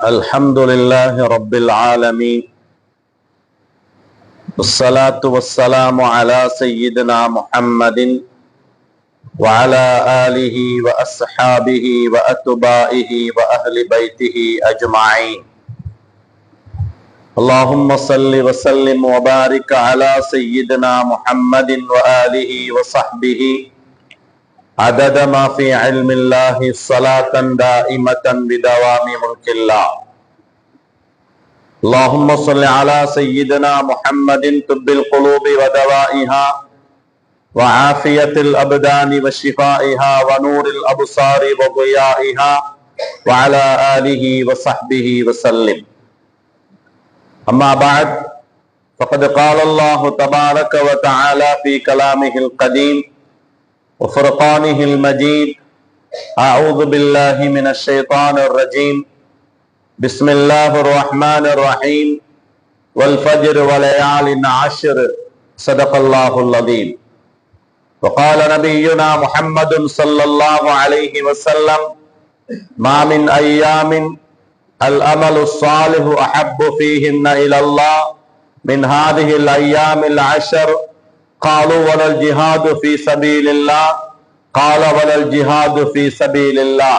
الحمد لله رب العالمين والصلاة والسلام على سيدنا محمد وعلى آله وأصحابه وأتباعه وأهل بيته أجمعين. اللهم صل وسلم وبارك على سيدنا محمد وآله وصحبه عدد ما في علم الله صلاة دائمة بدوام ملك الله. اللهم صل على سيدنا محمد طب القلوب ودوائها وعافية الأبدان وشفائها ونور الأبصار وضيائها وعلى آله وصحبه وسلم. أما بعد، فقد قال الله تبارك وتعالى في كلامه القديم وفرقانه المجيد: أعوذ بالله من الشيطان الرجيم. بسم الله الرحمن الرحيم. والفجر وليال عشر. صدق الله العظيم. وقال نبينا محمد صلى الله عليه وسلم: ما من أيام الأمل الصالح أحب فيهن إلى الله من هذه الأيام العشر. قالوا: ولا الجهاد في سبيل الله؟ قال: ولا الجهاد في سبيل الله،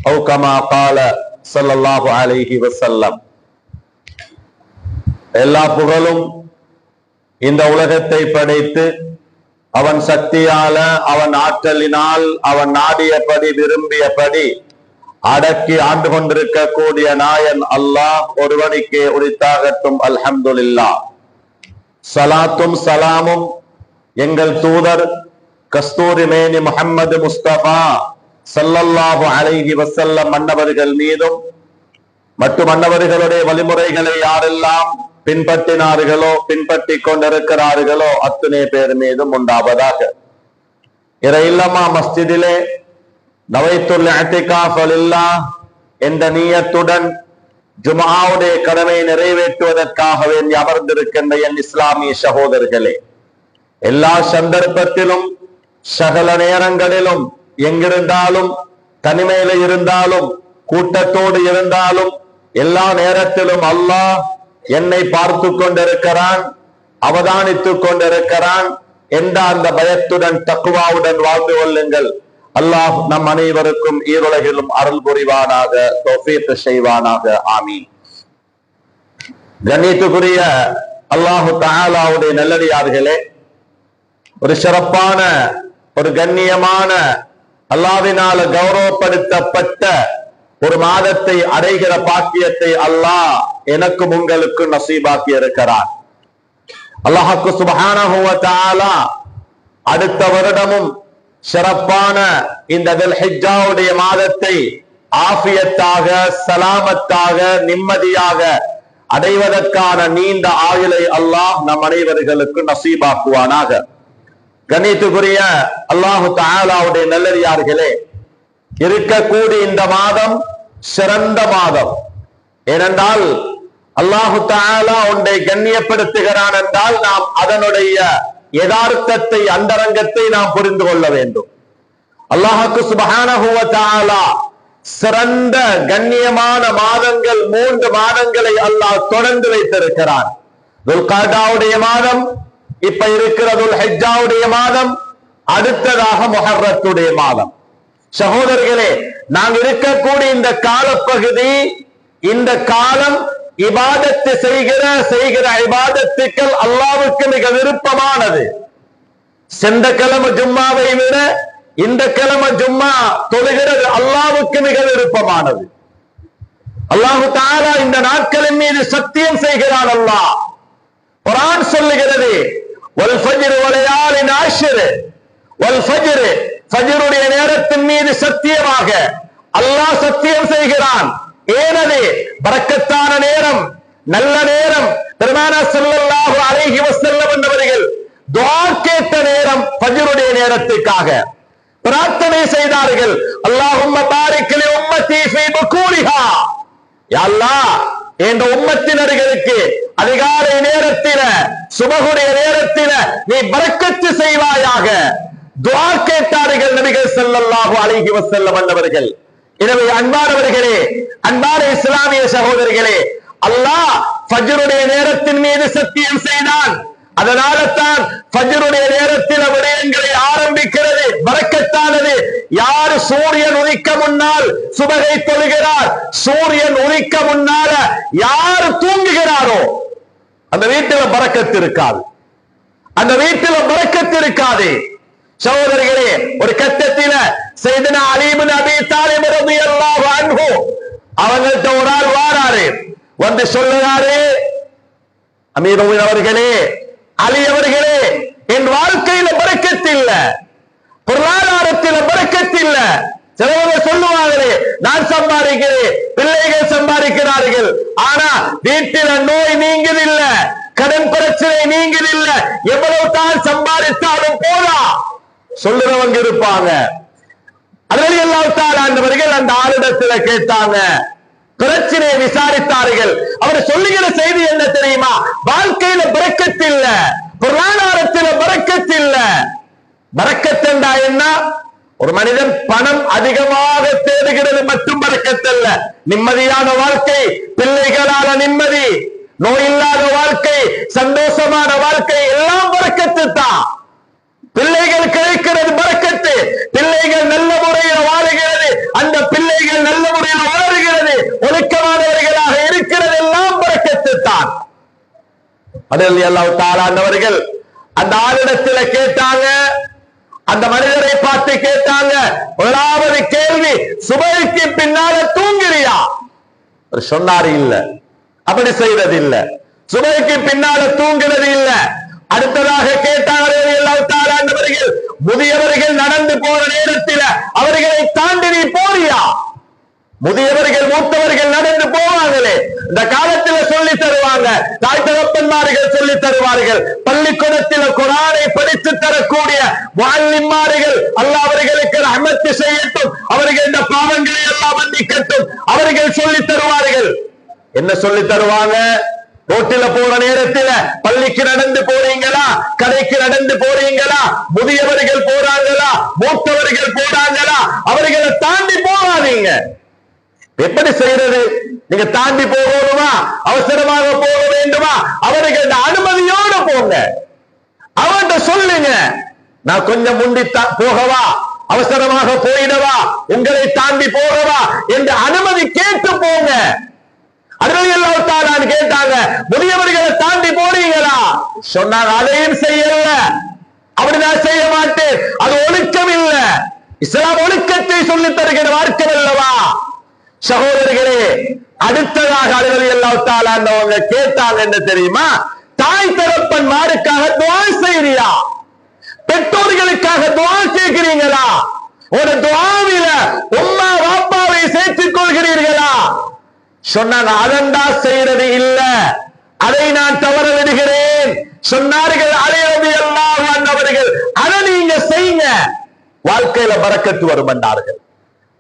أو كما قال صلى الله عليه وسلم. எல்லா புகழும் இந்த உலகத்தை படைத்து அவன் சக்தியால, அவன் ஆற்றலினால், அவன் நாடியபடி விரும்பியபடி அடக்கி ஆண்டு கொண்டிருக்கக்கூடிய நாயன் அல்லாஹ் ஒருவனுக்கே உரித்தாகட்டும். அல்ஹம்துலில்லாஹ். சலாத்தும் சலாமும் எங்கள் தூதர் கஸ்தூரி மேனி முஹம்மது முஸ்தபா ஸல்லல்லாஹு அலைஹி வஸல்லம் மன்னவர்கள் மீதும் மற்றும் மன்னவர்களுடைய வழிமுறைகளை யாரெல்லாம் பின்பற்றினார்களோ, பின்பற்றி கொண்டிருக்கிறார்களோ அத்துணை பேர் மீதும் உண்டாவதாக. இறையில்லமா மஸ்ஜிதிலே நவைத்துல் இஅ்திகாஃப் லில்லாஹ் என்ற நியத்துடன் ஜும்ஆவுடைய கடமை நிறைவேற்றுவதற்காக வேண்டி அமர்ந்திருக்கின்ற என் இஸ்லாமிய சகோதரர்களே, எல்லா சந்தர்ப்பத்திலும் சகல நேரங்களிலும் எங்கிருந்தாலும், தனிமையில இருந்தாலும், கூட்டத்தோடு இருந்தாலும், எல்லா நேரத்திலும் அல்லாஹ் என்னை பார்த்து கொண்டிருக்கிறான், அவதானித்துக் கொண்டிருக்கிறான் என்ற அந்த பயத்துடன் தக்வாவுடன் வாழ்ந்து கொள்ளுங்கள். அல்லாஹ் நம் அனைவருக்கும் ஈருலகிலும் அருள் புரிவானாக, தௌஃபீக் செய்வானாக. ஆமீன். கண்ணியத்துக்குரிய அல்லாஹு தஆலாவுடைய நல்லடியார்களே, ஒரு சிறப்பான, ஒரு கண்ணியமான, அல்லாஹ்வினால கௌரவப்படுத்தப்பட்ட ஒரு மாதத்தை அடைகிற பாக்கியத்தை அல்லாஹ் எனக்கும் உங்களுக்கு நசீபாக்கி இருக்கிறார். அல்லாஹ்வுக்கு சுப்ஹானஹு வ தஆலா அடுத்த வருடமும் சிறப்பான இந்த துல்ஹிஜ்ஜாவுடைய மாதத்தை ஆஃபியத்தாக, சலாமத்தாக, நிம்மதியாக அடைவதற்கான நீண்ட ஆயுளை அல்லாஹ் நம் அனைவர்களுக்கு நசீபாக்குவானாக. கண்ணியத்துக்குரிய அல்லாஹு தஆலாவுடைய நல்லடியார்களே, இருக்கக்கூடிய இந்த மாதம் சிறந்த மாதம். ஏனென்றால் அல்லாஹு தஆலா ஒன்றை கண்ணியப்படுத்துகிறான் என்றால் நாம் அதனுடைய யதார்த்தத்தை, அந்தரங்கத்தை நாம் புரிந்து கொள்ள வேண்டும். அல்லாஹ்வுக்கு சுப்ஹானஹு வ தஆலா சிறந்த கண்ணியமான மாதங்கள் 3 மாதங்களை அல்லாஹ் தொடர்ந்து வைத்திருக்கிறான். துல்காடாவுடைய மாதம், இப்ப இருக்கிற துல்ஹிஜ்ஜாவுடைய மாதம், அடுத்ததாக முஹர்ரத்துடைய மாதம். சகோதரர்களே, நாம் இருக்கக்கூடிய இந்த காலப்பகுதி, இந்த காலம் இபாதத்து செய்கிற இபாதத்துக்கள் அல்லாஹ்வுக்கு மிக விருப்பமானது. சென்ற கிழமை ஜும்மாவை விட இந்த கிழமை ஜும்மா தொழுகிறது அல்லாஹ்வுக்கு மிக விருப்பமானது. அல்லாஹு தஆலா இந்த நாட்களின் மீது சத்தியம் செய்கிறான். அல்லாஹ் குர்ஆன் சொல்லுகிறது: வல் ஃபஜ்ர் வலயாலின் அஷ்ர். வல் ஃபஜ்ர், ஃபஜ்ருடைய நேரத்தின் மீது சத்தியமாக அல்லாஹ் சத்தியம் செய்கிறான். ஏனது பரக்கத்தான நேரம், நல்ல நேரம். பெருமானார் ஸல்லல்லாஹு அலைஹி வஸல்லம் என்பவர்கள் துஆ கேட்ட நேரம் ஃபஜ்ருடைய நேரத்துக்காக பிரார்த்தனை செய்தார்கள். அல்லாஹும்ம பாரிக் லி உம்மத்தி ஃபீ புகூரிஹா. யா அல்லாஹ், என்ற உம்மத்தினர்களுக்கு அதிகாலை நேரத்தில, சுபஹுடைய நேரத்தில நீ பரக்கத்து செய்வாயாக துஆ கேட்டார்கள் நபிகள் ஸல்லல்லாஹு அலைஹி வஸல்லம் என்பவர்கள். எனவே அன்பானவர்களே, அன்பான இஸ்லாமிய சகோதரிகளே, அல்லாஹ் ஃபஜ்ருடைய நேரத்தின் மீது சத்தியம் செய்தான். அதனால தான் ஃபஜ்ருடைய நேரத்தில் விடயங்களை ஆரம்பிக்கிறது பரக்கத்தானது. யார் சூரியன் உதிக்க முன்னால் சுபகை தொழுகிறார், சூரியன் உதிக்க முன்னால யார் தூங்குகிறாரோ அந்த வீட்டில் பரக்கத்து இருக்காது, அந்த வீட்டில் பரக்கத்து இருக்காது. சகோதரிகளே, ஒரு கட்டத்தில சையதுனா அலி இப்னு அபீ தாலிப் ரலியல்லாஹு அன்ஹு அவங்கள்ட்ட ஒரு ஆள் வாராரு, வந்து சொல்லுறாரு, அமீர் அவர்களே, அலி அவர்களே, என் வாழ்க்கையில பரக்கத்து இல்ல, பொருளாதாரத்தில பரக்கத்து இல்ல. சிலவங்க சொல்லுவாங்களே, நான் சம்பாதிக்கிறேன், பிள்ளைகள் சம்பாதிக்கிறார்கள், ஆனா வீட்டில நோய் நீங்குதில்ல, கடன் பிரச்சனை நீங்குதில்ல, எவ்வளவு தான் சம்பாதித்தாலும் போதா சொல்லுறவங்க இருப்பாங்க. அதில் அல்லாஹ்வுத்தாலாண்டவர்கள் அந்த ஆளிடத்துல கேட்டாங்க, பிரச்சனையை விசாரித்தார்கள். அவர் சொல்லுகிற செய்தி என்ன தெரியுமா? வாழ்க்கையில பரக்கத்து இல்ல, பொருளாதாரத்தில பரக்கத்து இல்ல. பரக்கத் என்றா என்ன? ஒரு மனிதன் பணம் அதிகமாக தேடுகிறது மட்டும் பரக்கத் அல்ல. நிம்மதியான வாழ்க்கை, பிள்ளைகளால நிம்மதி, நோயில்லாத வாழ்க்கை, சந்தோஷமான வாழ்க்கை எல்லாம் பரக்கத்து தான். பிள்ளைகள் கிடைக்கிறது பரக்கத்து, பிள்ளைகள் நல்ல முறையில் வாழுகிறது, அந்த பிள்ளைகள் நல்ல முறையில் வளர்கிறது, ஒழுக்கமானவர்களாக இருக்கிறது, எல்லாம் பரக்கத்து தான். அதில் அல்லாஹ் தஆலாண்டவர்கள் அந்த ஆளிடத்தில் கேட்டாங்க, அந்த மனிதரை பார்த்து கேட்டாங்க, முதலாவது கேள்வி, சுபைக்கு பின்னால தூங்குறியா? சொன்னாரு, இல்ல, அப்படி செய்வது இல்ல, சுபைக்கு பின்னால தூங்குறது இல்ல. அடுத்ததாக கேட்டார்கள், முதியவர்கள் நடந்து போற நேரத்தில் அவர்களை தாண்டி நீ போறியா? முதியவர்கள் மூத்தவர்கள் நடந்து போவாங்களே, இந்த காலத்தில் சொல்லி தருவாங்க, தாய் தகப்பன்மார்கள் சொல்லி தருவார்கள், பள்ளிக்கூடத்தில் குர்ஆனை படித்து தரக்கூடிய முஅல்லிம்மார்கள் அல்லாஹ் அவர்களுக்கு ரஹ்மத் செய்யட்டும், அவர்கள் இந்த பாவங்களை எல்லாம் மன்னிக்கட்டும், அவர்கள் சொல்லி தருவார்கள். என்ன சொல்லி தருவாங்க? ரோட்டில போற நேரத்தில் பள்ளிக்கு நடந்து போறீங்களா, கடைக்கு நடந்து போறீங்களா, முதியவர்கள் போறாங்களா, மூத்தவர்கள் போறாங்களா, அவர்களை தாண்டி போகாதீங்க. எப்படி செய்யறது? நீங்க தாண்டி போகணுமா, அவசரமாக போக வேண்டுமா, அவர்கள் அனுமதியோடு போங்க. அவன்கிட்ட சொல்லுங்க, நான் கொஞ்சம் முந்தித்தான் போகவா, அவசரமாக போயிடவா, உங்களை தாண்டி போகவா என்று அனுமதி கேட்டு போங்க. அல்லாஹ் கேட்டாங்க, முதியவர்களை தாண்டி போறீங்களா? சொன்னாங்க, அதையும் செய்யல, அப்படிதான் செய்ய மாட்டேன், அது ஒழுக்கம் இல்ல, இஸ்லாம் ஒழுக்கத்தை சொல்லி தருகிற மார்க்கம் அல்லவா? சகோதரர்களே, அடுத்ததாக அல்லாஹ் கேட்டாங்க என்ன தெரியுமா? தாய் தகப்பன் மாருக்காக துஆ செய்றியா? பெற்றோர்களுக்காக துஆ கேட்கிறீங்களா? ஒரு துஆவில உம்மா வாப்பாவை சேர்த்துக் கொள்கிறீர்களா? சொன்னாங்க, அதண்டா செய்யறது இல்ல, அதை நான் தவற விடுகிறேன். சொன்னார்கள் அலி ரலியல்லாஹு அன்ஹு அவர்கள், அதை நீங்க செய்யுங்க, வாழ்க்கையில பரக்கத்து வரும் என்றார்கள்.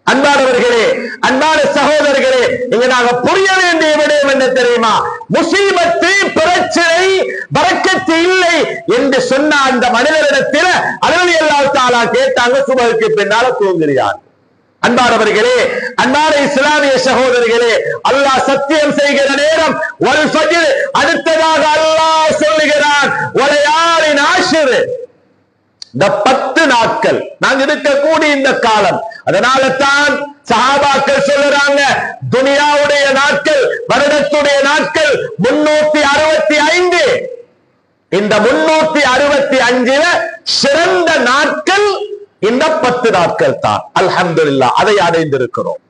அன்பானவர்களே, அன்பான சகோதரர்களே, இங்க நாங்க புரிய வேண்டிய விடயம் என்ன தெரியுமா? முசீபத்து, பிரச்சனை, பரக்கத்து இல்லை என்று சொன்ன அந்த மனிதரிடத்தில் அல்லாஹ் தஆலா கேட்டாங்க, சுபஹுக்கு பின்னால தூங்குகிறார். அன்பானவர்களே, அன்பான இஸ்லாமிய சகோதரிகளே, அல்லாஹ் சத்தியம் செய்கிற நேரம் வல் ஃபஜ்ர், அடுத்ததாக அல்லாஹ் சொல்லுகிறான் வலயாலின் ஆஷிர், இந்த 10 நாட்கள் நாங்க இருக்கக்கூடிய இந்த காலம். அதனால தான் சஹாபாக்கள் சொல்லுறாங்க, துனியாவுடைய நாட்கள், வருடத்துடைய நாட்கள் 365, இந்த 365 சிறந்த நாட்கள் இந்த 10 நாட்கள் தான். அல்ஹம்துலில்லாஹ், அதை அடைந்திருக்கிறோம்.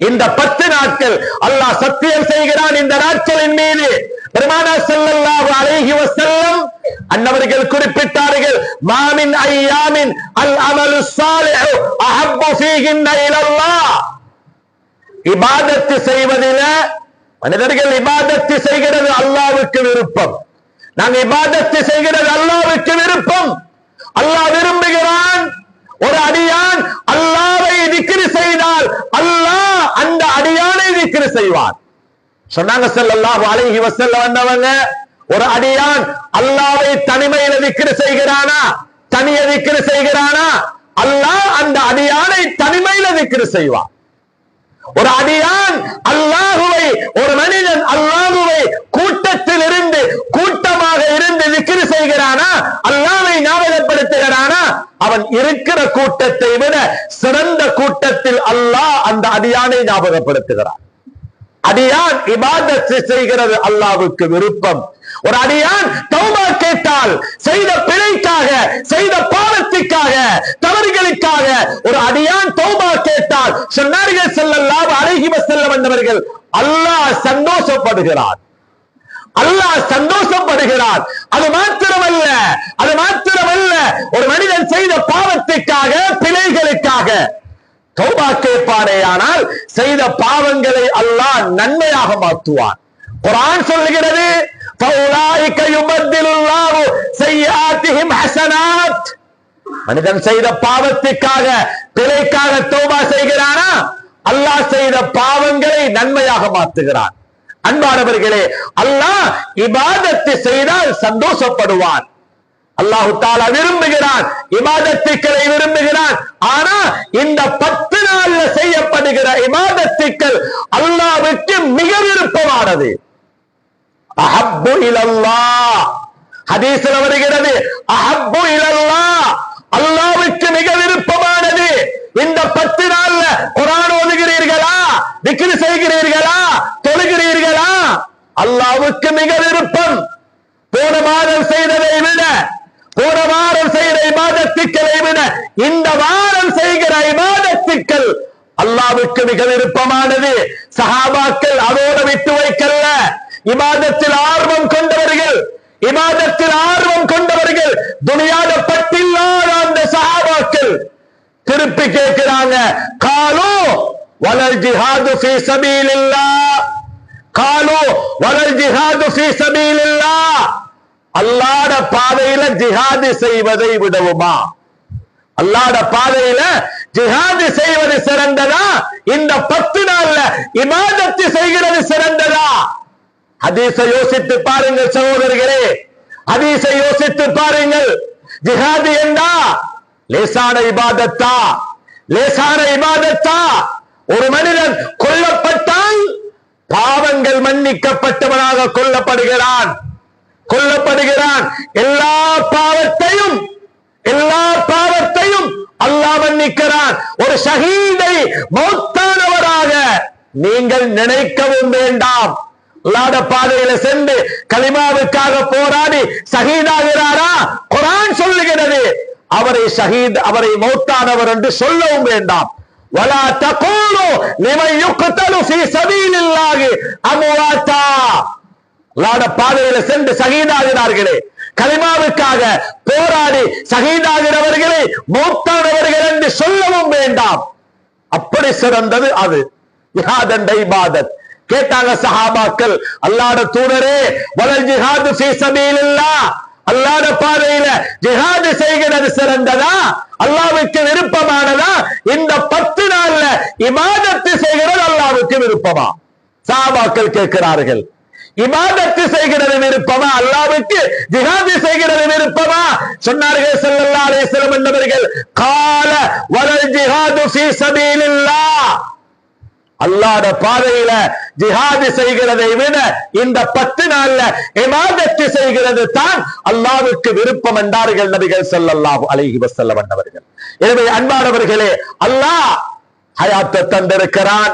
இந்த 10 நாட்கள் அல்லாஹ் சத்தியம் செய்கிறான் இந்த நாட்களின் மீது. பெருமானார் ஸல்லல்லாஹு அலைஹி வஸல்லம் அன்னவர்கள் குறிப்பிட்டார்கள், மாமின் ஐயாமின் அல் அமலு ஸாலிஹு அஹப்பு ஃபீஹின்ன இலல்லாஹ். இபாதத் செய்வதில மனிதர்கள் இபாதத் செய்கிறது அல்லாஹ்வுக்கு விருப்பம். நாங்க இபாதத் செய்கிறது அல்லாஹ்வுக்கு விருப்பம். அல்லாஹ் விரும்புகிறான். ஒரு அடியான் அல்லாஹ்வை திக்ர் செய்தால் அல்லாஹ் அந்த அடியானை திக்ர் செய்வான். சொன்னாங்க ஸல்லல்லாஹு அலைஹி வஸல்லம் அன்னவங்க, ஒரு அடியான் அல்லாஹ்வை தனிமையில திக்ர் செய்கிறானா, தனிய திக்ர் செய்கிறானா, அல்லாஹ் அந்த அடியானை தனிமையில திக்ர் செய்வான். ஒரு அடியான் அல்லாஹுவை, ஒரு மனிதன் அல்லாஹுவை கூட்டத்தில் இருந்து கூட்டமாக இருந்து விக்ரி செய்கிறானா, அல்லாஹ்வை ஞாபகப்படுத்துகிறானா, அவன் இருக்கிற கூட்டத்தை விட சிறந்த கூட்டத்தில் அல்லாஹ் அந்த அடியானை ஞாபகப்படுத்துகிறான். அடியான் இபாதத் செய்கிறது அல்லாஹ்வுக்கு விருப்பம். ஒரு அடியான் தௌபா கேட்டால் செய்த பிழைக்காக, செய்த பாவத்திற்காக, தவறுகளுக்காக ஒரு அடியான் தௌபா கேட்டால் சொன்னார்கள் ஸல்லல்லாஹு அலைஹி வஸல்லம் என்பவர்கள், அல்லாஹ் சந்தோஷப்படுகிறார், அல்லாஹ் சந்தோஷப்படுகிறார். அது மாத்திரமல்ல, அது மாத்திரமல்ல, ஒரு மனிதன் செய்த பாவத்திற்காக, பிழைகளுக்காக தௌபா கேட்பானே ஆனால் செய்த பாவங்களை அல்லாஹ் நன்மையாக மாற்றுவான். குர்ஆன் சொல்லுகிறது, ஃபௌலாயிக யுபத்திலுல்லாஹு ஸய்யிஆத்திஹிம் ஹஸனாத். மனிதன் செய்த பாவத்திற்காக, பிழைக்காக தௌபா செய்கிறானா, அல்லாஹ் செய்த பாவங்களை நன்மையாக மாற்றுகிறான். அன்பானவர்களே, அல்லாஹ் இபாதத்தை செய்தால் சந்தோஷப்படுவான். அல்லாஹு தஆலா விரும்புகிறான், இபாதத்துக்களை விரும்புகிறான். ஆனா இந்த 10 நாள்ல செய்யப்படுகிற இபாதத்துக்கள் அல்லாஹ்வுக்கு மிக விருப்பமானது. அஹப்பு இலல்லாஹ், ஹதீஸ்ல வருகிறது, அஹப்பு இலல்லாஹ், அல்லாஹ்வுக்கு மிக விருப்பமானது. இந்த 10 நாள்ல குர்ஆன் ஓதுகிறீர்களா, திக்ர் செய்கிறீர்களா, தொழுகிறீர்களா, அல்லாஹ்வுக்கு மிக விருப்பம். போன மாதம் செய்ததை விட, போன வாரம் செய்த இபாதத்துக்களை விட இந்த வாரம் செய்கிற இபாதத்துக்கள் அல்லாஹ்வுக்கு மிக விருப்பமானது. சஹாபாக்கள் அதோட விட்டு வைக்கல, இபாதத்தில் ஆர்வம் கொண்டவர்கள், இபாதத்தில் ஆர்வம் கொண்டவர்கள், துனியாத பட்டில்லாத அந்த சஹாபாக்கள் திருப்பி கேட்கிறாங்க, காலு வலல் ஜிஹாது ஃபீ சபீலில்லாஹ், காலு வலல் ஜிஹாது ஃபீ சபீலில்லாஹ், அல்லாஹ்வுடைய பாதையில ஜிஹாது செய்வதை விடவுமா? அல்லாஹ்வுடைய பாதையில ஜிஹாது செய்வது சிறந்ததா, இந்த 10 நாள்ல இபாதத் செய்கிறது சிறந்ததா? ஹதீஸை யோசித்து பாருங்கள் சகோதரர்களே, ஹதீஸை யோசித்து பாருங்கள். ஜிஹாது என்றா லேசான இபாதத்தா? லேசான இபாதத்தா? ஒரு மனிதன் கொல்லப்பட்டால் பாவங்கள் மன்னிக்கப்பட்டவனாக கொல்லப்படுகிறான், கொல்லப்படுகிறான். எல்லா பாவத்தையும், எல்லா பாவத்தையும் அல்லாஹ் மன்னிக்கிறான். ஒரு ஷஹீதை மௌத்தானவராக நீங்கள் நினைக்கவும் வேண்டாம். அல்லாஹ்வுடைய பாதையில சென்று கலிமாவுக்காக போராடி ஷஹீதாகிறாரா? குர்ஆன் சொல்லுகிறது அவரை ஷஹீத், அவரை மௌத்தானவர் என்று சொல்லவும் வேண்டாம். வலா தகூலு லிமன் யுக்தலு ஃபீ சபீலில்லாஹி அம்வாத்தா. அல்லாஹ்வுடைய பாதையில சென்று ஷஹீதாகிறார்களே, கலிமாவுக்காக போராடி ஷஹீதாகிறவர்களை மௌத்தானவர்கள் என்று சொல்லவும் வேண்டாம். அப்படி சிறந்தது அது ஜிஹாத் என்ற இபாதத். கேட்டாங்க சஹாபாக்கள், அல்லாஹ்வுடைய தூதரே, வலல் ஜிஹாது ஃபீ சபீலில்லாஹ், அல்லாஹ்வுடைய பாதையில ஜிஹாது செய்கிறது சிறந்ததா, அல்லாஹ்வுக்கு விருப்பமானதா? இந்த 10 நாள்ல இபாதத் செய்கிறது அல்லாஹ்வுக்கு விருப்பமா? சஹாபாக்கள் கேட்கிறார்கள், இபாதத் செய்கிறது விருப்பமா, அல்லாஹ்வுக்கு ஜிஹாது செய்கிறது விருப்பமா? சொன்னார்கள் ஸல்லல்லாஹு அலைஹி வஸல்லம் என்பவர்கள், கால வலல் ஜிஹாது ஃபீ சபீலில்லாஹ், அல்லாஹ்வுடைய பாதையில ஜிஹாது செய்கிறதை விட இந்த 10 நாள்ல இபாதத் செய்கிறது தான் அல்லாஹ்வுக்கு விருப்பம் என்றார்கள் நபிகள் ஸல்லல்லாஹு அலைஹி வஸல்லம் என்பவர்கள். எனவே அன்பானவர்களே, அல்லாஹ் ஹயாத்தை தந்திருக்கிறான்,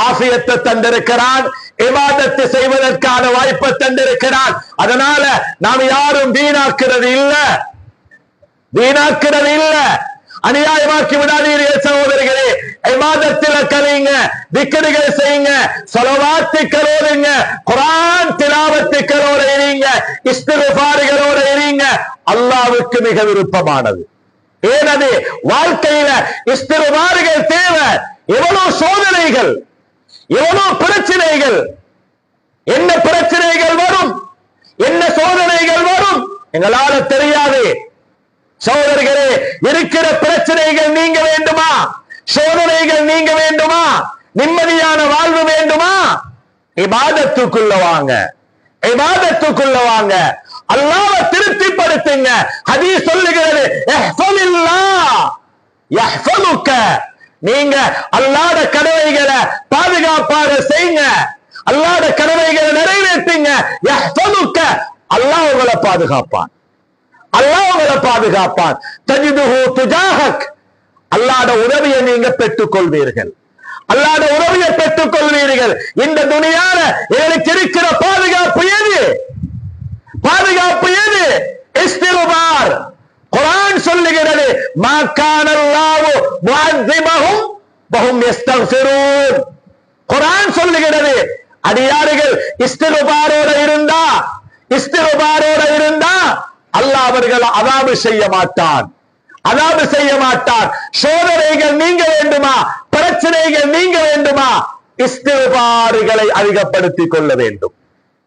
ஆஃபியத்தை தந்திருக்கிறான், இபாதத் செய்வதற்கான வாய்ப்பை தந்திருக்கிறான். அதனால நாம் யாரும் வீணாக்குறது இல்ல, வீணாக்குறது இல்ல, அநியாயமாக்கி விடாதீர்கள் சகோதரர்களே. இபாதத்தில கலைங்க, திக்ருகள் செய்யுங்க, ஸலவாத்துக்கள் ஓதுங்க, குர்ஆன் திலாவத்துக்களோட இருங்க, இஸ்திக்ஃபார்களோட இருங்க. அல்லாஹ்வுக்கு மிக விருப்பமானது. ஏனது வாழ்க்கையில இஸ்திக்ஃபார்கள் தேவை. எவ்வளவு சோதனைகள், எவ்வளவு பிரச்சனைகள், என்ன பிரச்சனைகள் வரும், என்ன சோதனைகள் வரும் எங்களால தெரியாது. சகோதரர்களே, இருக்கிற பிரச்சனைகள் நீங்க வேண்டுமா? சோதனைகள் நீங்க வேண்டுமா? நிம்மதியான வாழ்வு வேண்டுமா? இபாதத்துக்குள்ள வாங்க, இபாதத்துக்குள்ள வாங்க, அல்லாஹ்வை திருப்திப்படுத்துங்க. ஹதீஸ் சொல்லுகிறது, இஹ்ஃபலில்லாஹ் யஹ்ஃபலுக. நீங்க அல்லாஹ்வுடைய கடமைகளை பாதுகாப்பாக செய்யுங்க, அல்லாஹ்வுடைய கடமைகளை நிறைவேற்றுங்க. யஹ்ஃபதுக, அல்லாஹ் உங்களை பாதுகாப்பான், அல்லாஹ் உங்களை பாதுகாப்பான். தஜிதுஹு துஜாஹக், அல்லாஹ்வுடைய உதவியை நீங்க பெற்றுக் கொள்வீர்கள், அல்லாஹ்வுடைய உதவியை பெற்றுக் கொள்வீர்கள். இந்த துனியால எனக்கு இருக்கிற பாதுகாப்பு எது? பாதுகாப்பு எது? இஸ்திக்பார். குர்ஆன் சொல்லுகிறது, மா கான அல்லாஹு முஅذிபஹும் வஹும் யஸ்தக்ஃபிரூன். குர்ஆன் சொல்லுகிறது, அடியார்கள் இஸ்திக்பாரோட இருந்தா அல்லாஹ் அவர்கள் அதாபு செய்ய மாட்டான், அதாபு செய்ய மாட்டான். சோதனைகள் நீங்க வேண்டுமா, பிரச்சனைகள் நீங்க வேண்டுமா, இஸ்திக்பார்களை அதிகப்படுத்திக் கொள்ள வேண்டும்.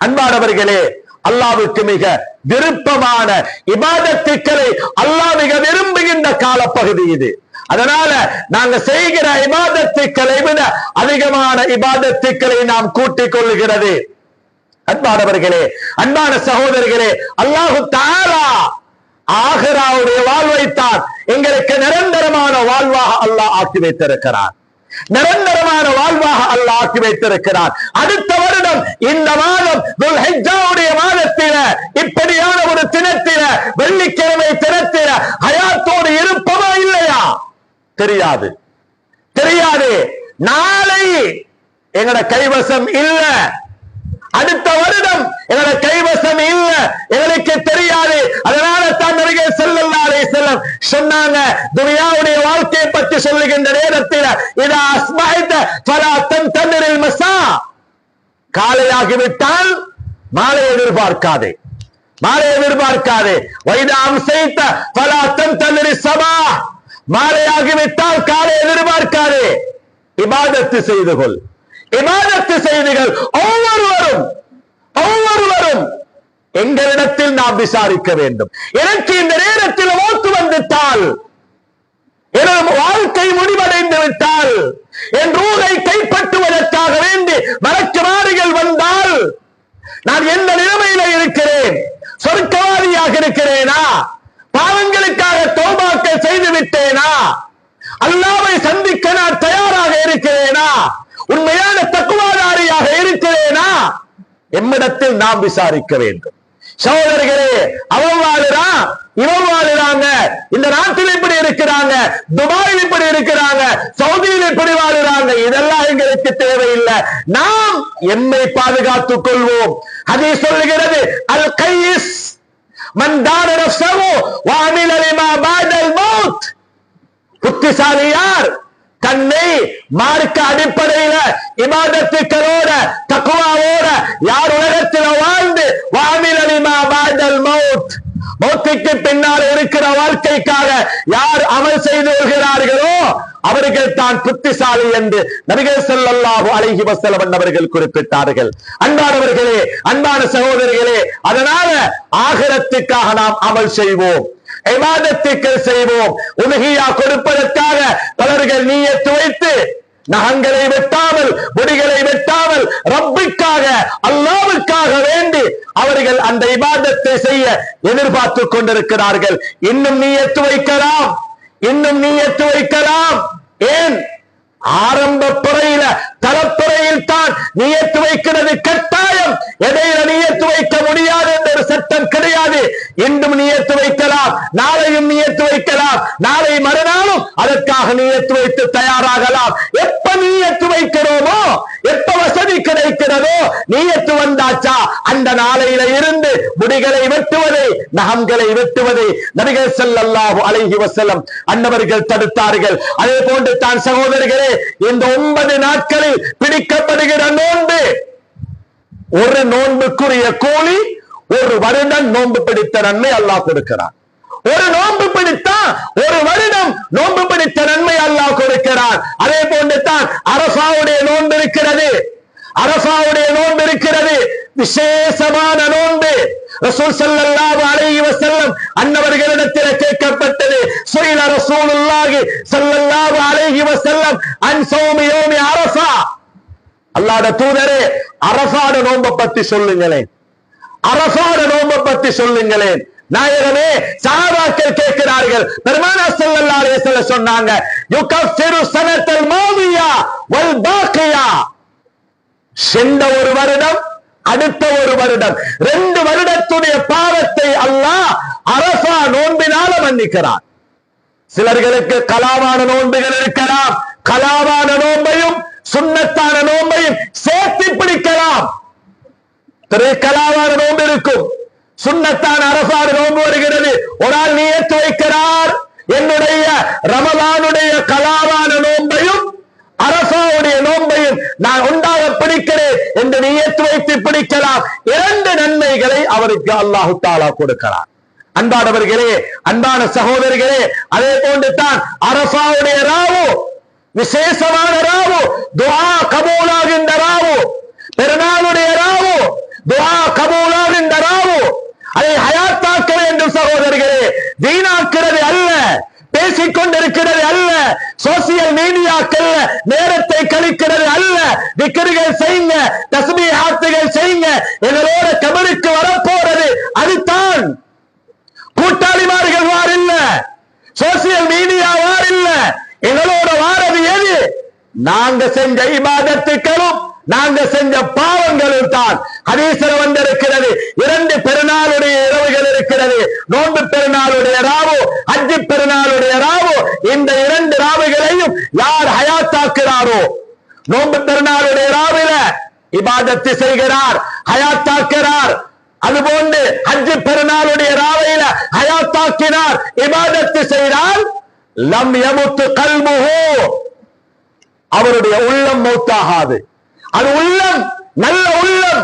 அன்பானவர்களே, அல்லாஹ்வுக்கு மிக விருப்பமான இபாதத்துக்களை அல்லாஹ் மிக விரும்புகின்ற காலப்பகுதி இது. அதனால நாங்க செய்கிற இபாதத்துக்களை விட அதிகமான இபாதத்துக்களை நாம் கூட்டிக் கொள்ளுகிறது. அன்பானவர்களே, அன்பான சகோதரர்களே, அல்லாஹு தஆலா ஆகிராவுடைய வாழ்வைத்தான் எங்களுக்கு நிரந்தரமான வாழ்வாக அல்லாஹ் ஆக்கி வைத்திருக்கிறார், நிரந்தரமான வாழ்வாக அல்லாஹ் ஆக்கி வைத்திருக்கிறார். அடுத்த வருடம் இந்த மாதம் துல்ஹிஜ்ஜாவுடைய மாதத்தில இப்படியான ஒரு தினத்தில, வெள்ளிக்கிழமை தினத்தில ஹயாத்தோடு இருப்பதா இல்லையா தெரியாது, தெரியாது. நாளை எங்கட கைவசம் இல்ல, அடுத்த வருடம் எங்களோட கைவசம் இல்ல, எங்களுக்கு தெரியாது. அதனால தான் நபிகள் ஸல்லல்லாஹு அலைஹி வஸல்லம் சொன்னாங்க, துனியாவுடைய வாழ்க்கையை பற்றி சொல்லுகின்ற நேரத்தில், இதா அஸ்பஹத ஃபலா தன்ததிரில் மஸா, காலையாகிவிட்டால் மாலை எதிர்பார்க்காதே, மாலை எதிர்பார்க்காதே. வைதா அம்சைத ஃபலா தன்ததிரிஸ் ஸபாஹ், மாலையாகிவிட்டால் காலை எதிர்பார்க்காதே. இபாதத்து செய்து கொள், இபாதத்து செய்திகள். ஒவ்வொருவரும் எங்களிடத்தில் நாம் விசாரிக்க வேண்டும். எனக்கு இந்த நேரத்தில் மௌத் வந்துட்டால், எனது வாழ்க்கை முடிவடைந்து விட்டால், என் ரூஹை கைப்பற்றுவதற்காக வேண்டி மலக்குமாரிகள் வந்தால் நான் எந்த நிலைமையில இருக்கிறேன்? சொர்க்கவாதியாக இருக்கிறேனா? பாவங்களுக்காக தௌபாக்கள் செய்து விட்டேனா? அல்லாஹ்வை சந்திக்க நான் தயாராக இருக்கிறேனா? உண்மையான தக்குவாதாரியாக இருக்கிறேனா? எம்மிடத்தில் நாம் விசாரிக்க வேண்டும். சகோதரர்களே, அவன் வாழுறான், இவன் வாழுறாங்க, இந்த நாட்டில் இப்படி இருக்கிறாங்க, துபாயில் இப்படி இருக்கிறாங்க, சவுதியில் இப்படி வாழுறாங்க, இதெல்லாம் எங்களுக்கு தேவையில்லை. நாம் எம்மை பாதுகாத்துக் கொள்வோம். ஹதீஸ் சொல்லுகிறது, அல் கைஸ் மன் தான நஃப்ஸஹு வ அமில லிமா பஅதல் மௌத். புத்திசாலி யார்? தன்னை மார்க்க அடிப்படையில இபாதத்துக்களோட தக்வாவோட யார் உலகத்தில் வாழ்ந்து வஅமில லிமா பஅதல் மௌத், மௌத்துக்கு பின்னால் இருக்கிற வாழ்க்கைக்காக யார் அமல் செய்து வருகிறார்களோ அவர்கள் தான் புத்திசாலி என்று நபிகள் ஸல்லல்லாஹு அலைஹி வஸல்லம் அவர்கள் குறிப்பிட்டார்கள். அன்பானவர்களே, அன்பான சகோதரர்களே, அதனால ஆகிரத்துக்காக நாம் அமல் செய்வோம், இபாதத்துக்கள் செய்வோம். உதுஹியா கொடுப்பதற்காக பலர்கள் நியத்து வைத்து நகங்களை வெட்டாமல், முடிகளை வெட்டாமல், ரப்பிற்காக அல்லாஹ்வுக்காக வேண்டி அவர்கள் அந்த இபாதத்தை செய்ய எதிர்பார்த்துக் கொண்டிருக்கிறார்கள். இன்னும் நியத்து வைக்கலாம், இன்னும் நியத்து வைக்கலாம். ஏன்? ஆரம்ப துறையில, தரத்துறையில் தான் நியத்து வைக்கிறது கட்டாயம். இடையில நியத்து வைக்க முடியாது என்ற ஒரு சட்டம் கிடையாது. இன்றும் நியத்து வைக்கலாம், நாளையும் நியத்து வைக்கலாம், நாளை மறுநாளும் அதற்காக நியத்து வைத்து தயாராகலாம். எப்ப நியத்து வைக்கிறோமோ, எப்ப வசதி கிடைக்கிறதோ, நியத்து வந்தாச்சா அந்த நாளையில இருந்து முடிகளை வெட்டுவதை, நகங்களை வெட்டுவதை நபிகள் ஸல்லல்லாஹு அலைஹி வஸல்லம் அன்னவர்கள் தடுத்தார்கள். அதே போன்று தான் சகோதரர்களே, இந்த 9 நாட்களில் பிடிக்கப்படுகிற நோன்பு, ஒரு நோன்புக்குரிய கூலி ஒரு வருடம் நோன்பு பிடித்த நன்மை அல்லாஹ் கொடுக்கிறார். ஒரு நோன்பு பிடித்தா ஒரு வருடம் நோன்பு பிடித்த நன்மை அல்லாஹ் கொடுக்கிறார். அதே போன்று தான் அரஃபாவுடைய நோன்பு இருக்கிறது, அரஃபாவுடைய நோன்பு இருக்கிறது, விசேஷமான நோன்பு. ரசூல் ஸல்லல்லாஹு அலைஹி வஸல்லம் அன்னவர்களிடத்தில் கேட்கப்பட்டது, சுயில ரசூலுல்லாஹி ஸல்லல்லாஹு அலைஹி வஸல்லம் அன் ஸௌமி யௌமி அரஃபா. அல்லாஹ்வுடைய தூதரே, அரஃபாட நோன்பை பத்தி சொல்லுங்களேன், அரஃபாட நோன்பை பத்தி சொல்லுங்களேன். நாயகமே, சஹாபாக்கள் கேட்கிறார்கள். பெருமானார் ஸல்லல்லாஹு அலைஹி வஸல்லம் சொன்னாங்க, யுகஃபிரு ஸனத்தல் மாதியா வல் பாக்கியா சென்ற ஒரு வருடம், அடுத்த ஒரு வருடம், 2 வருடத்துடைய பாவத்தை அல்லாஹ் அரஃபா நோன்பினால மன்னிக்கிறார். சிலர்களுக்கு கலாவான நோன்புகள் இருக்கலாம். கலாவான நோன்பையும் சுன்னத்தான நோன்பையும் சேர்த்து பிடிக்கலாம். கலாவான நோன்பு இருக்கும், சுன்னத்தான அரஃபா நோன்பு வருகிறது. ஒரு ஆள் நியத்து வைக்கிறார், என்னுடைய ரமலானுடைய கலாவான நோன்பையும் அரஃபாவுடைய நோன்பையும் நான் ஒன்றாக பிடிக்கிறேன் என்று நியத்து வைத்து பிடிக்கலாம். 2 நன்மைகளை அவருக்கு அல்லாஹு தஆலா கொடுக்கிறார். அன்பானவர்களே, அன்பான சகோதரர்களே, அதே போன்று தான் அரஃபாவுடைய ராவு விசேஷமான ராவு, துஆ கபூலாகின்ற ராவு, பெருநாளுடைய ராவு, துஆ கபூலாகின்ற ராவு. அதை ஹயாத்தாக்க வேண்டும் சகோதரர்களே, வீணாக்கிறது அல்ல, பேசிக்கொண்டிருக்கிறது அல்ல, சோசியல் மீடியாக்கள் நேரத்தை கழிக்கிறது அல்ல. திக்ருகள் செய்யுங்க, தஸ்பீஹாத்துகள் செய்யுங்க. எங்களோட கபருக்கு வரப்போறது அதுதான். கூட்டாளிமார்கள் வார் இல்ல, சோசியல் மீடியா வார் இல்ல, எங்களோட வாரது எது? நாங்க செஞ்ச இபாதத்துக்களும் நாங்க செஞ்ச பாவங்களும் தான். ஹதீஸ்ல வந்திருக்கிறது, 2 பெருநாளுடைய இரவுகள் இருக்கிறது. நோன்பு பெருநாளுடைய ராவு, ஹஜ் பெருநாளுடைய ராவு. இந்த 2 ராவுகளையும் யார் ஹயாத்தாக்குறாரோ, நோன்பு பெருநாளுடைய ராவில இபாதத்து செய்கிறார், ஹயாத்தாக்குறார். அதுபோன்று ஹஜ் பெருநாளுடைய ராவையில ஹயாத்தாக்கினார், இபாதத்து செய்தால் லம் யமுத்து கல்புஹு, அவருடைய உள்ளம் மௌத்தாகாது. அது உள்ளம் நல்ல உள்ளம்,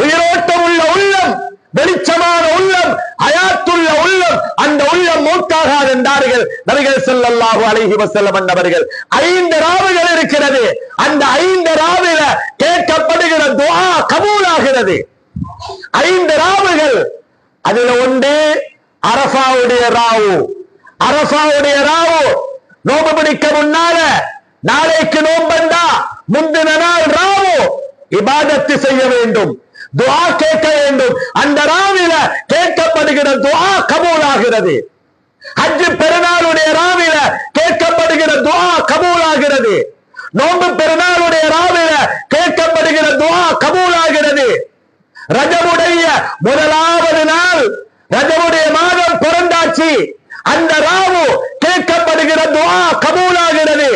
உயிரோட்டம் உள்ள உள்ளம், வெளிச்சமான உள்ளம், ஹயாத்துள்ள உள்ளம். அந்த உள்ளம் மௌத்தாகாது என்றார்கள் நபிகள் ஸல்லல்லாஹு அலைஹி வஸல்லம் அவர்கள். 5 ராவுகள் இருக்கிறது. அந்த 5 ராவில கேட்கப்படுகிற துஆ கபூலாகிறது. 5 ராவுகள். அதுல ஒன்று அரஃபாவுடைய ராவு. அரஃபாவுடைய ராவு நோன்பு பிடிக்க முன்னால, நாளைக்கு நோன்பண்டா முந்தின நாள் ராவு இபாதத்து செய்ய வேண்டும், துஆ கேட்க வேண்டும். அந்த ராவில கேட்கப்படுகிற துஆ கபூலாகிறது. ஹஜ் பெருநாளுடைய ராவில கேட்கப்படுகிற துஆ கபூலாகிறது. நோன்பு பெருநாளுடைய ராவில கேட்கப்படுகிற துஆ கபூலாகிறது. ரஜபுடைய முதலாவது நாள், ரஜபுடைய மாதம் பிறந்தாச்சு, அந்த ராவு கேட்கப்படுகிற துஆ கபூலாகிறது.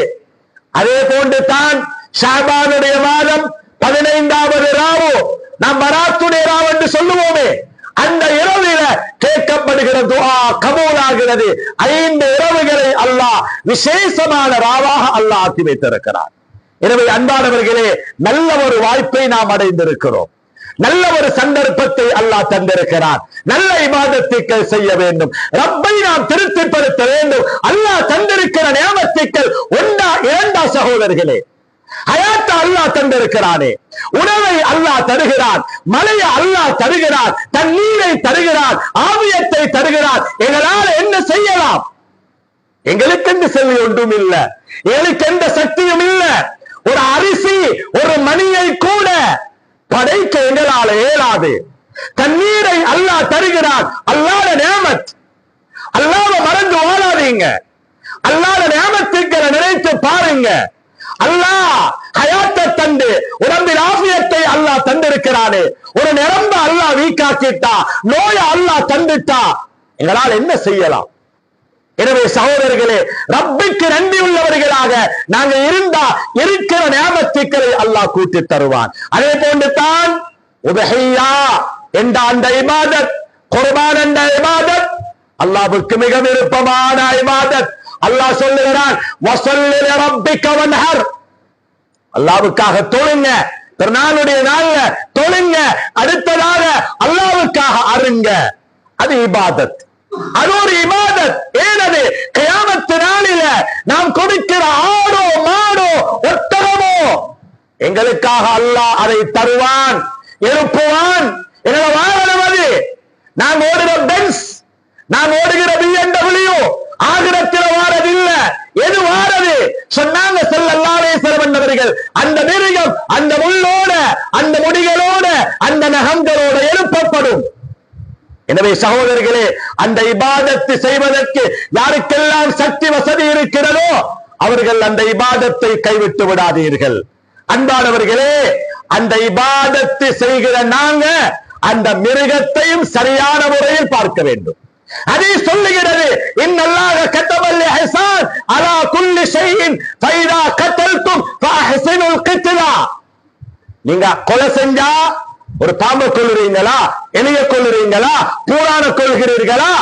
அதே போன்று தான் ஷாபானுடைய மாதம் 15வது ராவு, நாம் பராத்துடைய ராவு என்று சொல்லுவோமே, அந்த இரவில கேட்கப்படுகிற துஆ கபூலாகிறது. 5 இரவுகளை அல்லாஹ் விசேஷமான ராவாக அல்லாஹ் ஆக்கி வைத்திருக்கிறார். எனவே அன்பானவர்களே, நல்ல ஒரு வாய்ப்பை நாம் அடைந்திருக்கிறோம், நல்ல ஒரு சந்தர்ப்பத்தை அல்லாஹ் தந்திருக்கிறார். நல்ல இபாதத்துக்கள் செய்ய வேண்டும், ரப்பை நாம் திருப்திப்படுத்த வேண்டும். அல்லாஹ் தந்திருக்கிற நியமத்துக்கள் ஒன்றா இரண்டா சகோதரர்களே? ஹயாத்தை அல்லாஹ் தந்திருக்கிறானே, உணவை அல்லாஹ் தருகிறான், மழையை அல்லாஹ் தருகிறான், தண்ணீரை தருகிறான், ஆவியத்தை தருகிறான். எங்களால் என்ன செய்யலாம்? எங்களுக்கு எந்த செல்வி ஒன்றும் இல்ல, எங்களுக்கு எந்த சக்தியும் இல்ல. ஒரு அரிசி, ஒரு மணியை கூட படைக்க எங்களால இயலாது. தண்ணீரை அல்லாஹ் தருகிறான், அல்லாஹ்வுடைய நியமத். அல்லாஹ்வை மறந்து வாழாதீங்க, அல்லாஹ்வுடைய நியமத்துக்களை நினைத்து பாருங்க. அல்லாஹ் ஹயாத்தை தந்து உடம்பில் ஆஃபியத்தை அல்லாஹ் தந்திருக்கிறானே. ஒரு நிரம்ப அல்லாஹ் வீக்காக்கிட்டா, நோய அல்லாஹ் தந்துட்டா, எங்களால் என்ன செய்யலாம்? எனவே சகோதரர்களே, ரப்பிற்கு நன்றி உள்ளவர்களாக நாங்க இருந்தா இருக்கிற நியமத்துக்களை அல்லாஹ் கூட்டி தருவான். அதே போன்று தான் உதஹியா என்ற அந்த இபாதத், குர்பான் என்ற இபாதத் அல்லாஹ்வுக்கு மிக விருப்பமான இபாதத். அல்லாஹ் சொல்லுகிறான், வஸல்லி லிரப்பிக வன்ஹர், அல்லாஹ்வுக்காக தொழுங்க, திருநாளுடைய நாள்ல தொழுங்க, அடுத்ததாக அல்லாஹ்வுக்காக அருங்க. அது இபாதத், அது ஒரு இபாதத். ஏனது கியாமத் நாளில நாம் கொடுக்கிற ஆடோ மாடோ ஒட்டகமோ எங்களுக்காக அல்லாஹ் அதை தருவான், எழுப்புவான். எங்களை வாழணும். அது நாம் ஓடுகிற பென்ஸ், நாம் ஓடுகிற BMW ஆகிரத்தில் வாரதில்லை. எது வாரது? சொன்னாங்க ஸல்லல்லாஹு அலைஹி வஸல்லம் அவர்கள், அந்த மிருகம் அந்த முள்ளோட, அந்த முடிகளோட, அந்த நகங்களோட எழுப்பப்படும். எனவே சகோதரர்களே, அந்த இபாதத்தை செய்வதற்கு யாருக்கெல்லாம் சக்தி வசதி இருக்கிறதோ அவர்கள் அந்த இபாதத்தை கைவிட்டு விடாதீர்கள். அன்பானவர்களே, அந்த இபாதத்து செய்கிற நாங்க அந்த மிருகத்தையும் சரியான முறையில் பார்க்க வேண்டும். அதை சொல்லுகிறது, இன்னல்லாஹ கதபல் இஹ்சான் அலா குல்லி ஷைஇன் ஃபைதா கதல்தும் ஃபஅஹ்சினுல் கித்லா. நீங்க கொலை செஞ்சா ஒரு பாம்பை கொல்லுறீங்களா, எலிய கொல்லுறீங்களா, பூரான கொல்கிறீர்களா,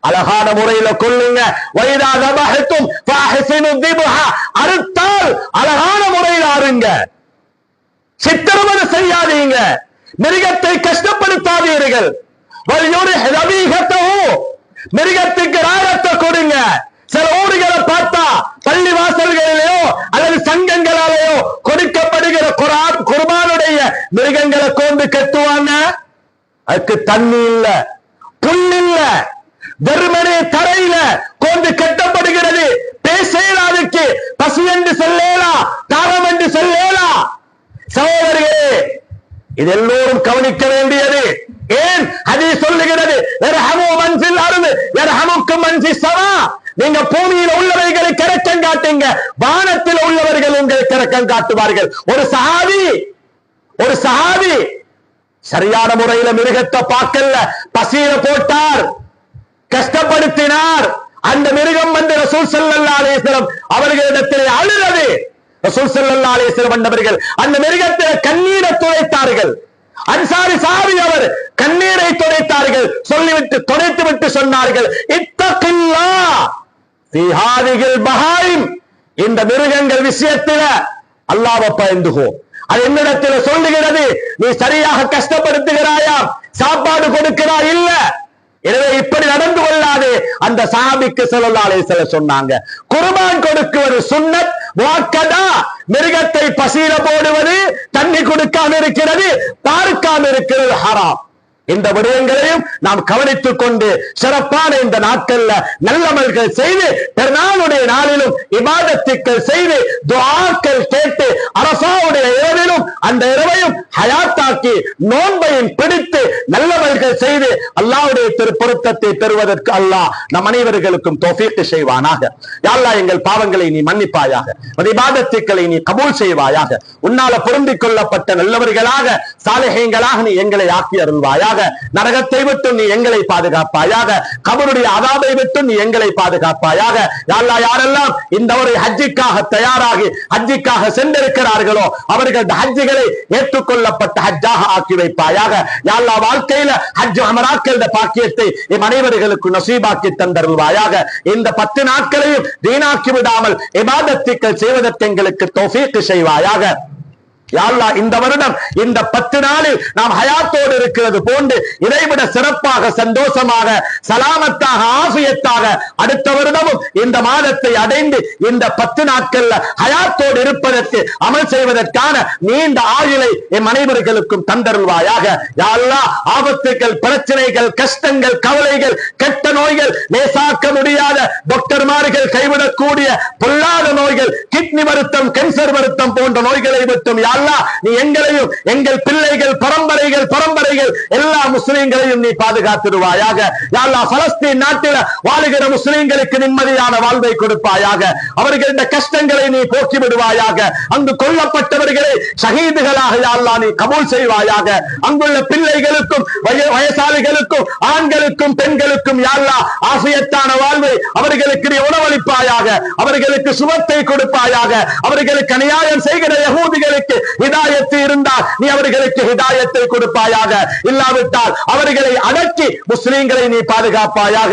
அழகான முறையில கொல்லுங்க. வைதா தபஹதும் ஃபஅஹ்சினு திபஹா, அறுத்தால் அழகான முறையில் அறுங்க. சித்திரவதை செய்யாதீங்க, மிருகத்தை கஷ்டப்படுத்தாதீர்கள். மிருகத்துக்கு ராகத்தை கொடுங்க. சில ஊர்களை பார்த்தா பள்ளி வாசல்களிலேயோ அல்லது சங்கங்களாலேயோ கொடுக்கப்படுகிற குர்பானுடைய மிருகங்களை கொண்டு கட்டுவாங்க. அதுக்கு தண்ணி இல்ல, புல் இல்ல, வெறுமனே தரையில கொண்டு கட்டப்படுகிறது. பேசலாம், அதுக்கு பசி என்று சொல்லலாம், தாகம் என்று சொல்லலாம். சகோதரர்களே, இது எல்லோரும் கவனிக்க வேண்டியது. ஏன் ஹதீஸ் சொல்லுகிறது, யர்ஹமு மன் ஃபில் அர்து யர்ஹமுக்கும் மன் ஃபிஸ் ஸமா. நீங்க பூமியில் உள்ளவர்களை இரக்கம் காட்டுங்க, வானத்தில் உள்ளவர்கள் உங்களுக்கு இரக்கம் காட்டுவார்கள். ஒரு சஹாபி சரியான முறையில மிருகத்தை பார்க்கல, பசியில போட்டார், கஷ்டப்படுத்தினார். அந்த மிருகம் வந்து ரசூல் ஸல்லல்லாஹு அலைஹி வஸல்லம் அவர்களிடத்தில் அழுதது. ரசூல் ஸல்லல்லாஹு அலைஹி வஸல்லம் வந்தவர்கள் அந்த மிருகத்தில் கண்ணீரை துடைத்தார்கள். அன்சாரி சாரி அவர் கண்ணீரை துடைத்தார்கள். சொல்லிவிட்டு துடைத்து விட்டு சொன்னார்கள், இத்தகில்லாஹ் ஃபீ ஹாதிஹில் பஹாயிம். இந்த மிருகங்கள் விஷயத்தில் அல்லாஹ்வை பயந்துகோ. அது என்னிடத்தில் சொல்லுகிறது, நீ சரியாக கஷ்டப்படுத்துகிறாயா, சாப்பாடு கொடுக்கிறாய் இல்ல, எனவே இப்படி நடந்து கொள்ளாது. அந்த சஹாபிக்கு ஸல்லல்லாஹு அலைஹி வஸல்லம் சொன்னாங்க, குர்பான் கொடுக்குவது சுன்னத் முஅக்கதா. மிருகத்தை பசியில போடுவது, தண்ணி கொடுக்காம இருக்கிறது, பார்க்காம இருக்கிறது ஹராம். இந்த விடயங்களையும் நாம் கவனித்துக் கொண்டு சிறப்பான இந்த நாட்கள்ல நல்லமல்கள் செய்து, பெருநாளுடைய நாளிலும் இபாதத்துக்கள் செய்து, துஆக்கள் கேட்டு, அரஃபாவுடைய இரவிலும் அந்த இரவையும் ஹயாத்தாக்கி, நோன்பையும் பிடித்து நல்லமல்கள் செய்து அல்லாஹ்வுடைய திருப்பொருத்தத்தை பெறுவதற்கு அல்லாஹ் நம் அனைவர்களுக்கும் தௌஃபீக் செய்வானாக. யா அல்லாஹ், எங்கள் பாவங்களை நீ மன்னிப்பாயாக, இபாதத்துக்களை நீ கபூல் செய்வாயாக. உன்னால பொருந்திக் கொள்ளப்பட்ட நல்லவர்களாக, சாலிஹீன்களாக நீ எங்களை ஆக்கி அருள்வாயாக. நரகத்தை விட்டு நீ எங்களை பாதுகாப்பாயாக, கபருடைய அதாபை விட்டு நீ எங்களை பாதுகாப்பாயாக. யா அல்லாஹ், யாரெல்லாம் இந்த ஒரு ஹஜ்ஜுக்காக தயாராகி ஹஜ்ஜுக்காக சென்றிருக்கிறார்களோ அவர்கள் ஹஜ்ஜுகளை ஏற்றுக்கொள்ளப்பட்ட ஹஜ்ஜாக ஆக்கி வைப்பாயாக. யா அல்லாஹ், வாழ்க்கையில ஹஜ் உம்ராக்கள் பாக்கியத்தை எம் அனைவர்களுக்கு நசீபாக்கி தந்தருள்வாயாக. இந்த 10 நாட்களையும் வீணாக்கி விடாமல் இபாதத்துக்கள் செய்வதற்கு எங்களுக்கு தௌஃபீக் செய்வாயாக. யா அல்லாஹ், இந்த வருடம் இந்த 10 நாளில் நாம் ஹயாத்தோடு இருக்கிறது போன்று இதைவிட சிறப்பாக, சந்தோஷமாக, சலாமத்தாக, ஆஃபியத்தாக அடுத்த வருடமும் இந்த மாதத்தை அடைந்து இந்த 10 நாட்கள்ல ஹயாத்தோடு இருப்பதற்கு, அமல் செய்வதற்கான நீண்ட ஆயுளை எம் அனைவர்களுக்கும் தந்தருள்வாயாக. யா அல்லாஹ், ஆபத்துகள், பிரச்சனைகள், கஷ்டங்கள், கவலைகள், கெட்ட நோய்கள், லேசாக்க முடியாத டாக்டர்மார்கள் கைவிடக்கூடிய பொல்லாத நோய்கள், கிட்னி வருத்தம், கேன்சர் வருத்தம் போன்ற நோய்களை விட்டும் யா அல்லாஹ் நீ எங்களையும் எங்கள் பிள்ளைகள் பரம்பரைகள் எல்லா முஸ்லிம்களையும் நீ பாதுகாத்திடுவாயாக. யா அல்லாஹ், பலஸ்தீன் நாட்டில் வாழுகிற முஸ்லிம்களுக்கு நிம்மதியான வாழ்வை கொடுப்பாயாக. அவர்களுடைய கஷ்டங்களை நீ போக்கி விடுவாயாக. அங்கு கொல்லப்பட்டவர்களை ஷஹீதுகளாக யா அல்லாஹ் நீ கபூல் செய்வாயாக. அங்குள்ள பிள்ளைகளுக்கும் வயசாளிகளுக்கும் ஆண்களுக்கும் பெண்களுக்கும் யா அல்லாஹ் ஆஃபியத்தான வாழ்வை அவர்களுக்கு நீ உணவளிப்பாயாக. அவர்களுக்கு சுபத்தை கொடுப்பாயாக. அவர்களுக்கு அநியாயம் செய்கிற யகூதிகளுக்கு ஹிதாயத்து இருந்தால் நீ அவர்களுக்கு ஹிதாயத்தை கொடுப்பாயாக. இல்லாவிட்டால் அவர்களை அடக்கி முஸ்லிம்களை நீ பாதுகாப்பாயாக.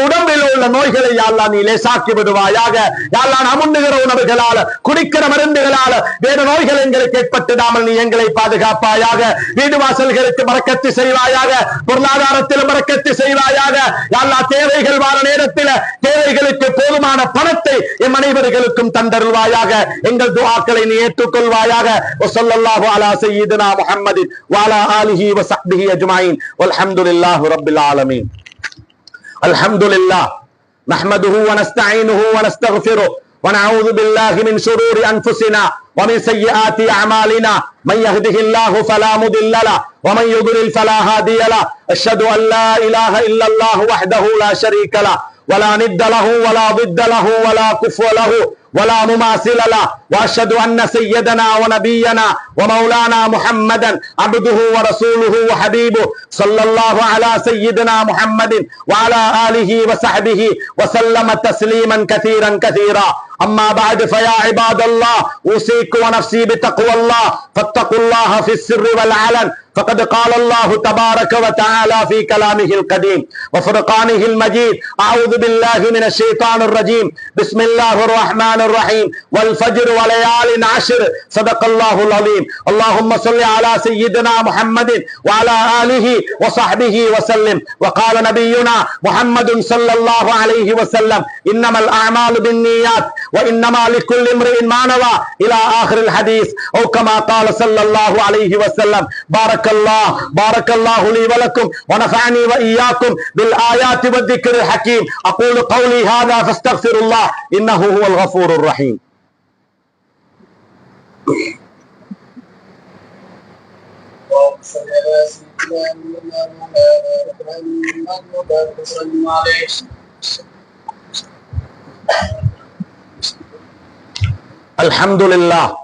உடம்பில் உள்ள நோய்களை யா அல்லாஹ் நீ லேசாக்கி விடுவாயாக. யா அல்லாஹ், நாம் உண்ணுகிற உணவுகளால, குடிக்கிற மருந்துகளால வேறு நோய்கள் எங்களுக்கு ஏற்பட்டுடாமல் நீ எங்களை பாதுகாப்பாயாக. வீடு வாசல்களுக்கு பரக்கத்து செய்வாயாக. பொருளாதாரத்தில் பரக்கத்து செய்வாயாக. யா அல்லாஹ், தேவைகள் வார நேரத்தில் தேவைகளுக்கு போதுமான பணத்தை எம் அனைவர்களுக்கும் தந்தருள்வாயாக. எங்கள் துஆக்களை நீ ஏற்றுக்கொள்வாயாக. وصلى الله على سيدنا محمد وعلى آله وصحبه أجمعين والحمد لله رب العالمين. الحمد لله نحمده ونستعينه ونستغفره ونعوذ بالله من شرور أنفسنا ومن سيئات أعمالنا. من يهده الله فلا مضل له ومن يضلل فلا هادي له. أشهد أن لا إله إلا الله وحده لا شريك له ولا ند له ولا ضد له ولا كفو له ولا مماثل له، وأشهد أن سيدنا ونبينا ومولانا محمدا عبده ورسوله وحبيبه صلى الله على سيدنا محمد وعلى آله وصحبه وسلم تسليما كثيرا كثيرا. أما بعد، فيا عباد الله، أوصيكم ونفسي بتقوى الله، فاتقوا الله في السر والعلن، فقد قال الله تبارك وتعالى في كلامه القديم وفرقانه المجيد: أعوذ بالله من الشيطان الرجيم، بسم الله الرحمن الرحيم، والفجر وليال عشر، صدق الله العظيم. اللهم صل على سيدنا محمد وعلى آله وصحبه وسلم. وقال نبينا محمد صلى الله عليه وسلم: إنما الأعمال بالنيات وإنما لكل امرئ ما نوى، إلى آخر الحديث، أو كما قال صلى الله عليه وسلم. بارك الله لي ولكم ونفعني وإياكم بالآيات والذكر الحكيم. أقول قولي هذا فاستغفر الله إنه هو الغفور الرحيم. الحمد لله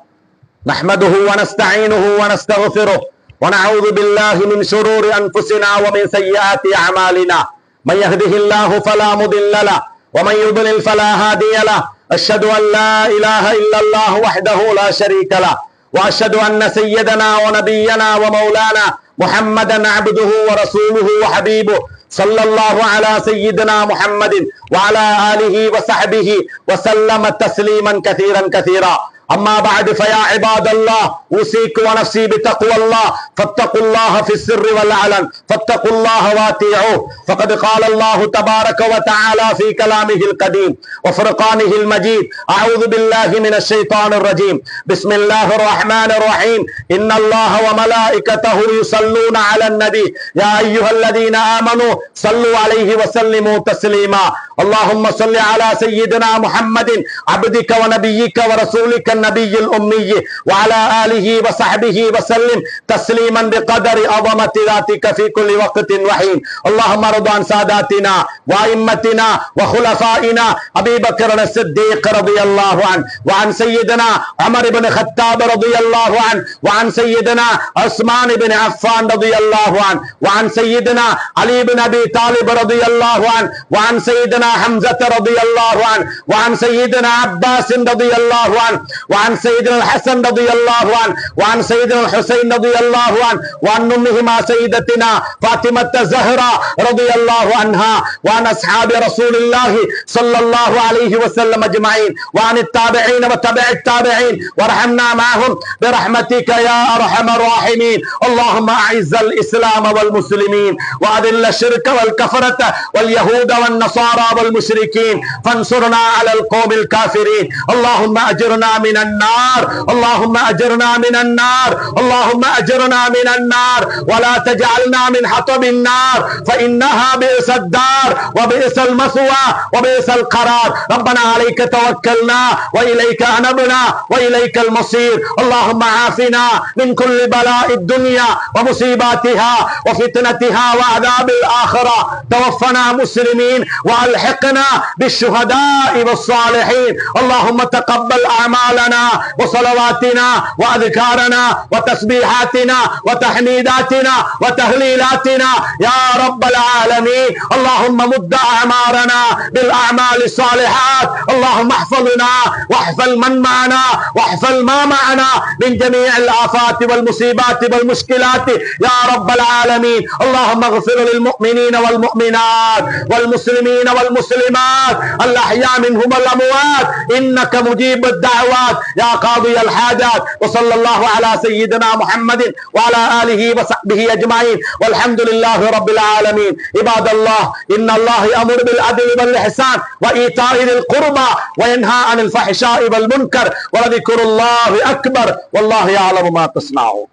نحمده ونستعينه ونستغفره ونعوذ بالله من شرور أنفسنا ومن سيئات أعمالنا. من يهده الله فلا مضل له ومن يضلل فلا هادي له. أشهد أن لا إله إلا الله وحده لا شريك له، وأشهد أن سيدنا ونبينا ومولانا محمدا عبده ورسوله وحبيبه صلى الله على سيدنا محمد وعلى آله وصحبه وسلم تسليما كثيرا كثيرا. أما بعد، فيا عباد الله، أوصيكم ونفسي بتقوى الله، فاتقوا الله في السر والعلن، فاتقوا الله واتيعوه، فقد قال الله تبارك وتعالى في كلامه القديم وفرقانه المجيد: أعوذ بالله من الشيطان الرجيم، بسم الله الرحمن الرحيم، إن الله وملائكته يصلون على النبي يا أيها الذين آمنوا صلوا عليه وسلموا تسليما. اللهم صل على سيدنا محمد عبدك ونبيك ورسولك النبي الأمي وعلى آله وصحبه وسلم تسليما بقدر عظمة ذاتك في كل وقت وحين. اللهم ارض عن ساداتنا وأئمتنا وخلفائنا أبي بكر الصديق رضي الله عنه، وعن سيدنا عمر بن الخطاب رضي الله عنه، وعن سيدنا عثمان بن عفان رضي الله عنه، وعن سيدنا علي بن أبي طالب رضي الله عنه، وعن سيدنا حمزة رضي الله عنه، وعن سيدنا عباس رضي الله عنه، وعن سيدنا الحسن رضي الله عنه، وعن سيدنا الحسين رضي الله عنه، وعن أمهما سيدتنا فاطمة الزهراء رضي الله عنها، وعن أصحاب رسول الله صلى الله عليه وسلم أجمعين، وعن التابعين وتبع التابعين، وارحمنا معهم برحمتك يا أرحم الراحمين. اللهم أعز الإسلام والمسلمين، وأذل الشرك والكفرة واليهود والنصارى والمشركين، فانصرنا على القوم الكافرين. اللهم أجرنا من النار، اللهم أجرنا من النار، اللهم أجرنا من النار، ولا تجعلنا من حطب النار، فإنها بئس الدار وبئس المثوى وبئس القرار. ربنا عليك توكلنا وإليك أنبنا وإليك المصير. اللهم عافنا من كل بلاء الدنيا ومصيباتها وفتنتها وعذاب الآخرة. توفنا مسلمين وألحقنا بالشهداء والصالحين. اللهم تقبل أعمالنا وصلواتنا وأذكارنا وتسبيحاتنا وتحميداتنا وتهليلاتنا يا رب العالمين. اللهم مد أعمارنا بالأعمال الصالحات. اللهم احفظنا واحفظ من معنا واحفظ ما معنا من جميع الآفات والمصيبات والمشكلات يا رب العالمين. اللهم اغفر للمؤمنين والمؤمنات والمسلمين والمسلمات الأحياء منهم والأموات، إنك مجيب الدعوات يا قاضي الحاجات. وصلى الله على سيدنا محمد وعلى آله وصحبه أجمعين، والحمد لله رب العالمين. عباد الله، إن الله يأمر بالعدل والإحسان وإيتاء ذي القربى وينهى عن الفحشاء والمنكر، ولذكر الله أكبر، والله يعلم ما تصنعون.